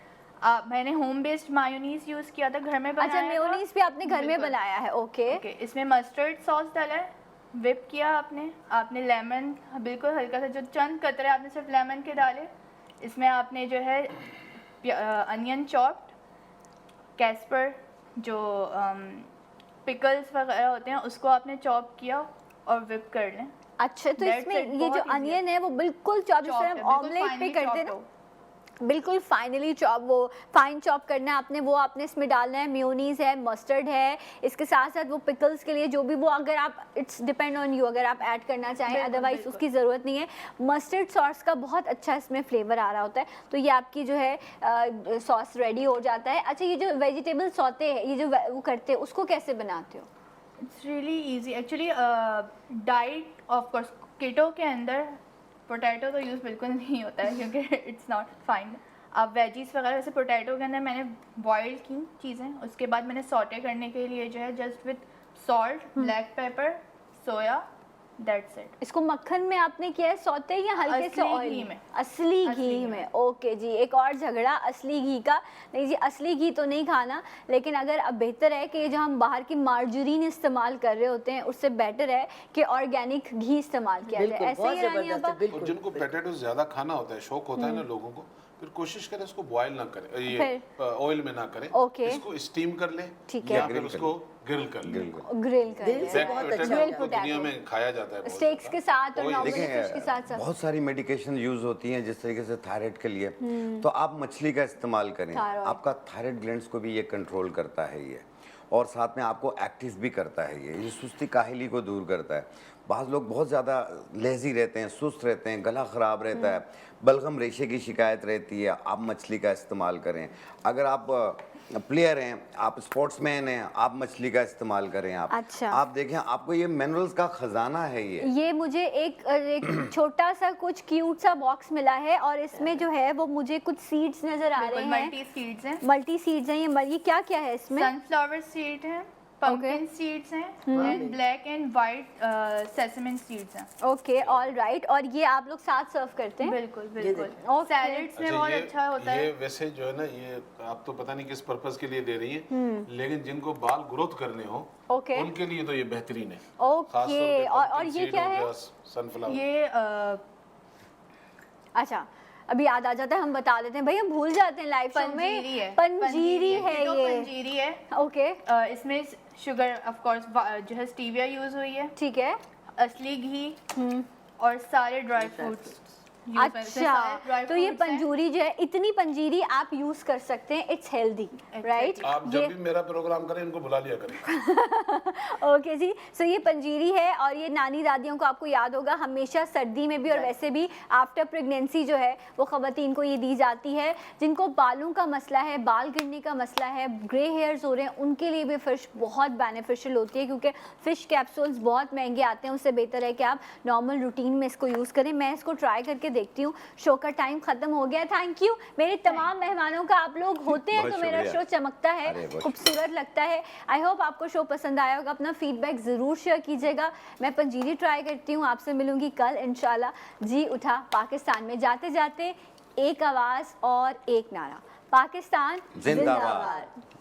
मैंने होम बेस्ड मायोनीज यूज़ किया था, घर में बनाया अच्छा, था। मेयोनीज भी आपने घर में बिल्कुल। बनाया है? ओके, ओके, इसमें मस्टर्ड सॉस डाला है, विप किया आपने लेमन बिल्कुल हल्का सा, जो चंद कतरे आपने सिर्फ लेमन के डाले। इसमें आपने जो है अनियन चॉप्ड, कैस्पर जो पिकल्स वगैरह होते हैं उसको आपने चॉप किया और विप कर लें। अच्छा, तो That's इसमें it, ये बहुत जो easy है। अनियन है वो बिल्कुल चॉप, जिस तरह हम ऑमलेट पे करते हैं ना, बिल्कुल फाइनली चॉप, वो फाइन चॉप करना है आपने, वो आपने इसमें डालना है। मेयोनीज है, मस्टर्ड है, इसके साथ साथ वो पिकल्स के लिए जो भी वो अगर आप, इट्स डिपेंड ऑन यू, अगर आप ऐड करना चाहें, बिल्कुल, अदरवाइज बिल्कुल। उसकी ज़रूरत नहीं है। मस्टर्ड सॉस का बहुत अच्छा इसमें फ्लेवर आ रहा होता है। तो ये आपकी जो है सॉस रेडी हो जाता है। अच्छा, ये जो वेजिटेबल सौते है, ये जो वो करते हैं उसको कैसे बनाते हो? It's really easy actually. Diet of course keto के अंदर पोटैटो तो यूज़ बिल्कुल नहीं होता है क्योंकि इट्स नॉट फाइन। अब वेजीज वगैरह, जैसे पोटैटो के अंदर मैंने बॉइल की चीज़ें, उसके बाद मैंने सॉटे करने के लिए जो है just with salt, black pepper, soya, that's it. इसको मक्खन में आपने किया है सौते या हल्के से असली ऑयल घी में। असली असली घी घी में। में। ओके जी, एक और झगड़ा असली घी का। नहीं जी, असली घी तो नहीं खाना, लेकिन अगर अब बेहतर है कि ये जो हम बाहर की मार्जरीन इस्तेमाल कर रहे होते हैं उससे बेटर है कि ऑर्गेनिक घी इस्तेमाल किया जाए। बिल्कुल, ऐसे बहुत ही रानी जबरदस्त है, आपा? और बिल्कुल। जिनको पोटैटो ज्यादा खाना होता है, शौक होता है ना लोगों को, फिर कोशिश करें इसको बॉयल ना करें, ये ऑयल में ना करें, ओके। इसको स्टीम कर लें ठीक है। या फिर उसको ग्रिल कर लें। ग्रिल कर दिल से लें। बहुत Potato अच्छा Grill तो potato। दुनिया में खाया जाता है बहुत स्टेक्स ज़्यादा। के साथ और वही नॉर्मली देखिए, फिश के साथ साथ। बहुत सारी मेडिकेशन यूज होती हैं जिस तरीके से थायराइड के लिए, तो आप मछली का इस्तेमाल करें। Thyroid। आपका थायराइड ग्लैंड्स को भी ये कंट्रोल करता है ये, और साथ में आपको एक्टिव भी करता है ये सुस्ती काहली को दूर करता है। बाज़ लोग बहुत ज़्यादा लेज़ी रहते हैं, सुस्त रहते हैं, गला ख़राब रहता है, बलगम रेशे की शिकायत रहती है, आप मछली का इस्तेमाल करें। अगर आप प्लेयर हैं, आप स्पोर्ट्समैन हैं, आप मछली का इस्तेमाल करें। अच्छा। आप देखें, आपको ये मिनरल्स का ख़जाना है ये। मुझे एक छोटा सा कुछ क्यूट सा बॉक्स मिला है और इसमें जो है वो मुझे कुछ सीड्स नजर आ रहे हैं। मल्टी सीड्स हैं, मल्टी सीड्स हैं ये क्या क्या है इसमें? सनफ्लावर सीड है, पंपकिन सीड्स हैं, and black and white sesame seeds हैं। Okay, all right. और ये आप लोग साथ सर्व करते हैं? बिल्कुल बिल्कुल। Okay। सैलेड्स में बहुत अच्छा होता है। ये वैसे जो है ना, ये आप तो पता नहीं किस पर्पस के लिए दे रही हैं, लेकिन जिनको बाल ग्रोथ करने हो ओके। उनके लिए तो ये बेहतरीन है। ओके। और ये क्या है? सनफ्लावर। ये अच्छा, अभी याद आ जाता है, हम बता देते हैं भाई, हम भूल जाते हैं लाइफ में। पंजीरी है, पंजीरी है कीटो ये। पंजीरी है। ओके, इसमें शुगर ऑफ कोर्स जो है स्टीविया यूज हुई है, ठीक है। असली घी और सारे ड्राई फ्रूट्स। अच्छा, तो ये पंजूरी जो है, इतनी पंजीरी आप यूज कर सकते हैं, इट्स हेल्दी, राइट? आप जब भी मेरा प्रोग्राम करें इनको बुला लिया करें। ओके जी, सो ये पंजीरी है और ये नानी दादियों को आपको याद होगा हमेशा सर्दी में भी और वैसे भी आफ्टर प्रेगनेंसी जो है वो ख़वातीन को ये दी जाती है। जिनको बालों का मसला है, बाल गिरने का मसला है, ग्रे हेयर्स हो रहे हैं, उनके लिए भी फ़िश बहुत बेनिफिशियल होती है, क्योंकि फ़िश कैप्सूल्स बहुत महंगे आते हैं। उससे बेहतर है कि आप नॉर्मल रूटीन में इसको यूज़ करें। मैं इसको ट्राई करके देखती हूँ। शो का टाइम खत्म हो गया। थैंक यू मेरे तमाम मेहमानों का। आप लोग होते हैं तो बहुत मेरा शुक्रिया। शो चमकता है, अरे बहुत खूबसूरत लगता है। आई होप आपको शो पसंद आया होगा। अपना फीडबैक ज़रूर शेयर कीजिएगा। मैं पंजीरी ट्राई करती हूँ, आपसे मिलूंगी कल इंशाल्लाह। जी उठा पाकिस्तान में जाते जाते एक आवाज़ और एक नारा, पाकिस्तान जिंदाबाद। जिंदाबाद।